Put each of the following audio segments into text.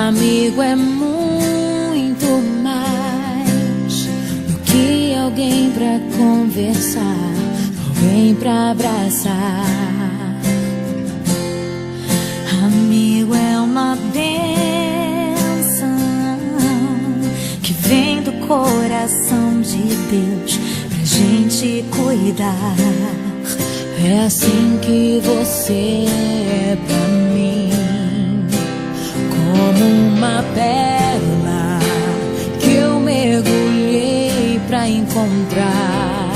Amigo é muito mais do que alguém pra conversar, alguém pra abraçar. Amigo é uma bênção que vem do coração de Deus pra gente cuidar. É assim que você é pra mim, como uma pérola que eu mergulhei pra encontrar.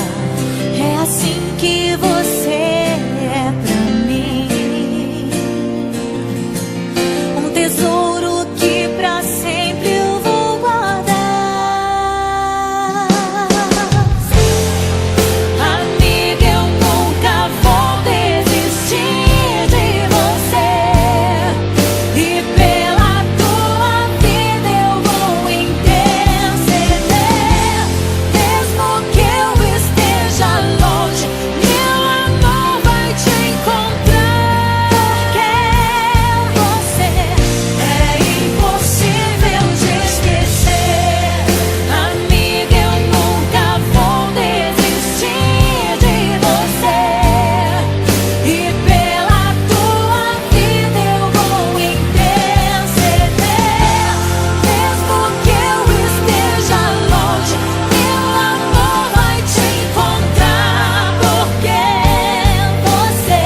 É assim que você é pra mim, um tesouro que pra sempre eu vou guardar. Amiga, eu nunca vou desistir de você, e pela tua vida eu vou interceder. Mesmo que eu esteja longe, meu amor vai te encontrar. Porque você é impossível de esquecer. Amiga, eu nunca vou desistir de você, e pela tua vida eu vou interceder. Mesmo que eu esteja longe, meu amor vai te encontrar. Porque você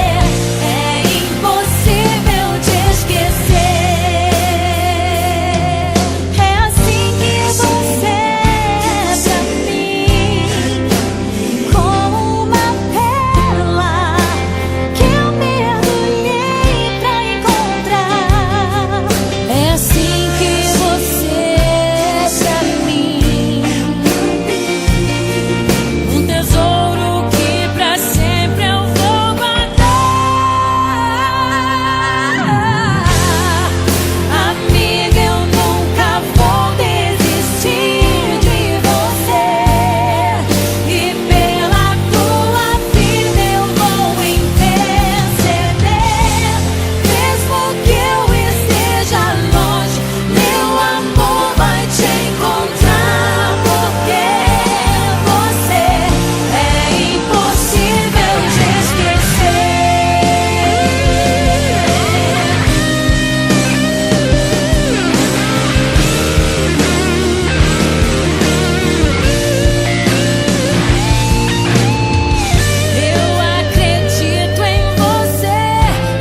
é impossível de esquecer. É assim que você é pra mim, como uma pérola que eu mergulhei pra encontrar. É assim que você é pra mim, um tesouro que pra sempre eu vou guardar. Amiga, eu nunca vou desistir de você, e pela tua vida eu vou interceder. Mesmo que eu esteja longe, meu amor vai te encontrar. Porque você é impossível de esquecer. Eu acredito em você,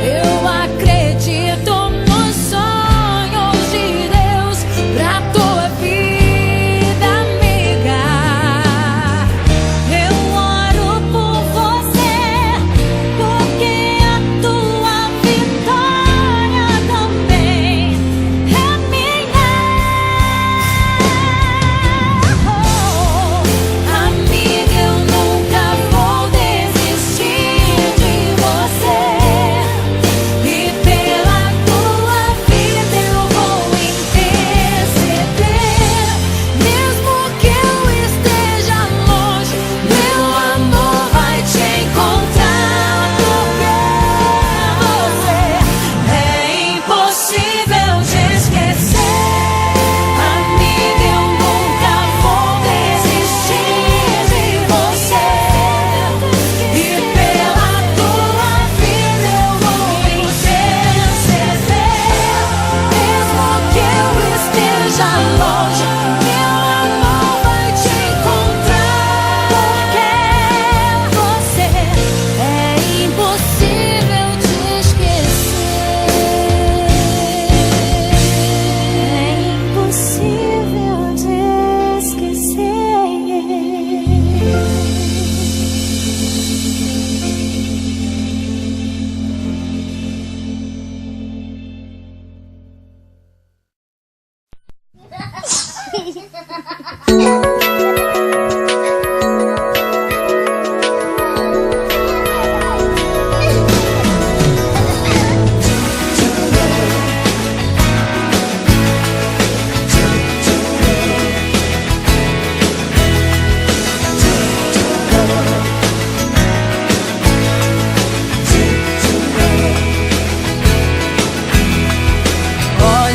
eu acredito nos sonhos de Deus pra tua vida, amiga. Eu oro por você, porque a tua vitória também é minha. Amiga, eu nunca vou desistir de você, e pela tua vida eu vou interceder. Mesmo que eu esteja longe, meu amor vai te encontrar. Porque você é impossível de esquecer. Amiga, eu nunca vou desistir de você, e pela tua vida eu vou interceder. Mesmo que eu esteja longe, meu amor vai te encontrar. Porque você é impossível de esquecer. É impossível de esquecer.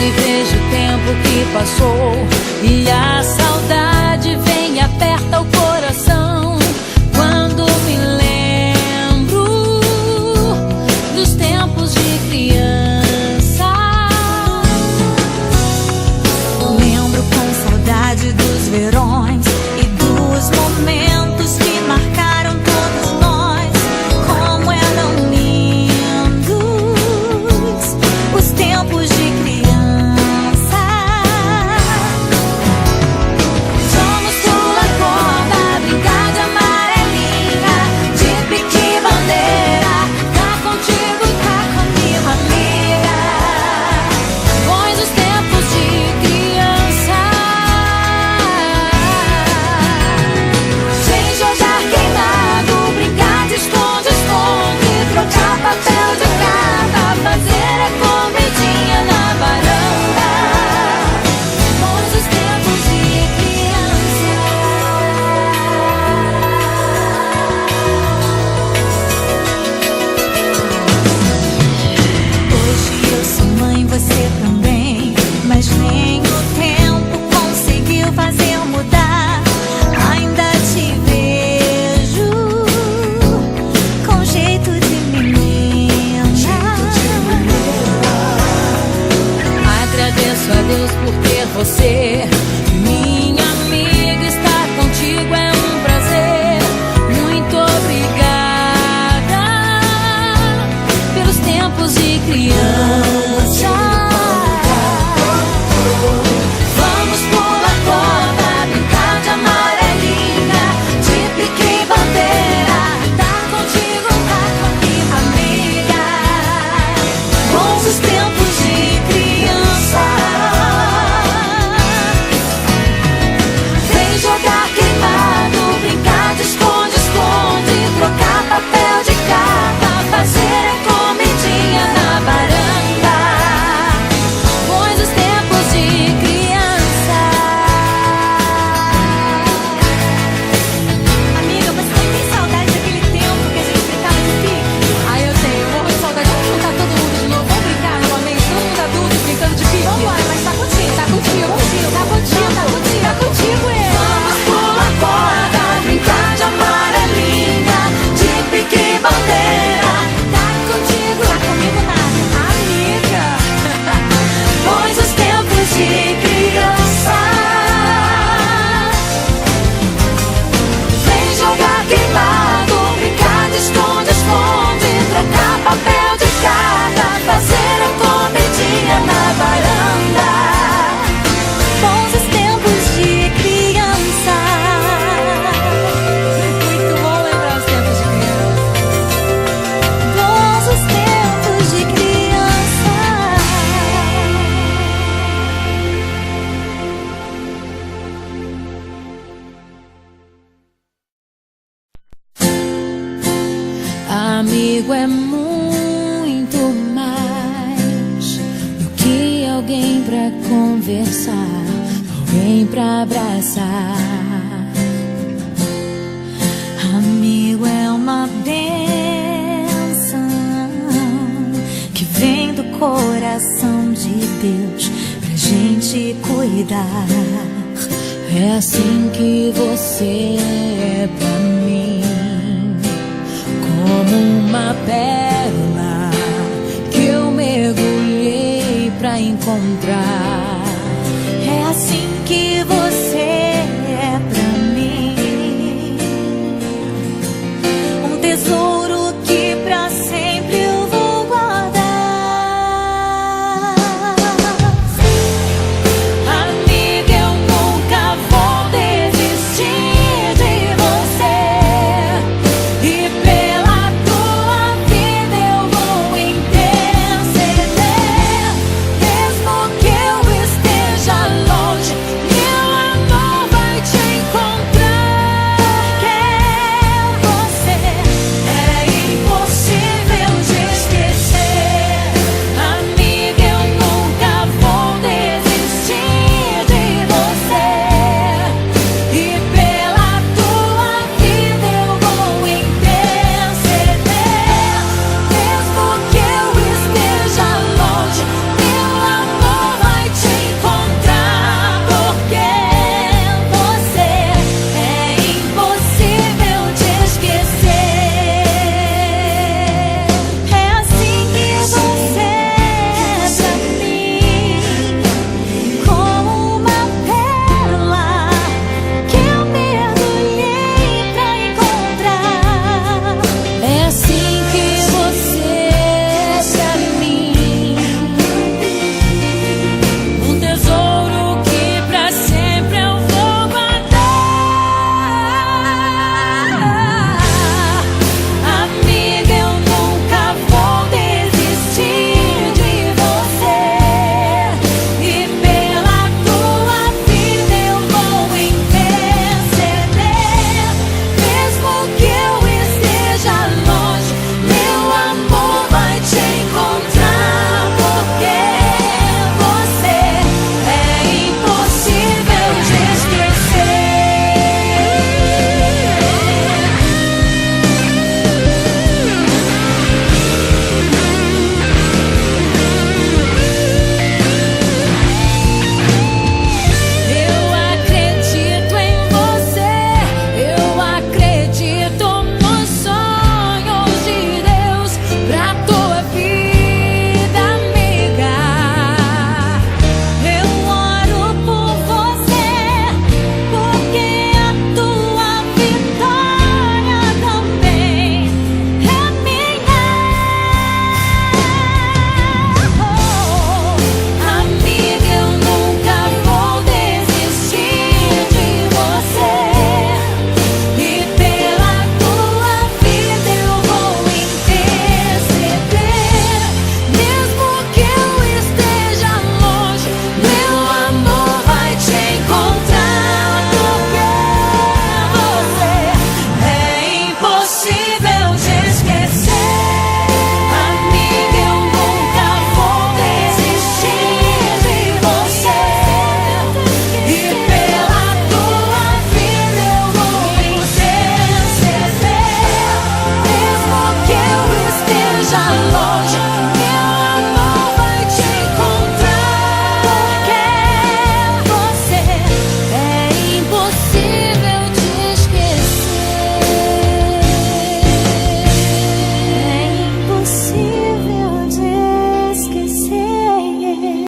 e vejo o tempo que passou, e a saudade vem e aperta o coração quando me lembro dos tempos de criança. Lembro com saudade dos verões e dos momentos que marcaram todos nós. Como eram lindos os tempos de criança. Vamos pular corda, brincar de amarelinha, de pique bandeira, tá contigo e tá comigo, amiga. Bons os tempos de criança. Sem jogar queimado, brincar de esconde-esconde, trocar papel de carta, fazer a comidinha na varanda. Bons os tempos de criança. Hoje eu sou mãe, você também, mas nem o tempo conseguiu fazer mudar. Ainda te vejo com jeito de menina. Agradeço a Deus por ter você, minha amiga. Estar contigo é um prazer. Muito obrigada pelos tempos de criança. Vamos pular corda, brincar de amarelinha, de pique e bandeira, tá contigo, tá comigo, amiga. Bons os tempos de criança. Vem jogar queimado, brincar de esconde-esconde, trocar papel de carta, fazer a comidinha na varanda. Bons os tempos de criança. Amiga, você não tem saudade daquele tempo que a gente brincava de pique? Ah, eu tenho, eu morro de saudade. Vamos juntar todo mundo de novo, vamos brincar novamente, todo mundo adulto brincando de pique. Vambora, mas tá contigo, tá contigo, tá contigo, tá contigo, tá contigo, Vamos pular corda, brincar de amarelinha, de pique e bandeira, tá contigo, tá comigo nada, amiga. Bons os tempos de criança. Vem jogar queimado, brincar de esconde-esconde, trocar papel de carta, fazer a comidinha na varanda. Bons os tempos de criança. Muito bom lembrar os tempos de criança. Bons os tempos de criança. Amigo é muito mais do que alguém pra conversar, alguém pra abraçar. Amigo é uma bênção que vem do coração de Deus pra gente cuidar. É assim que você é pra mim, como uma pérola que eu mergulhei pra encontrar. É assim que você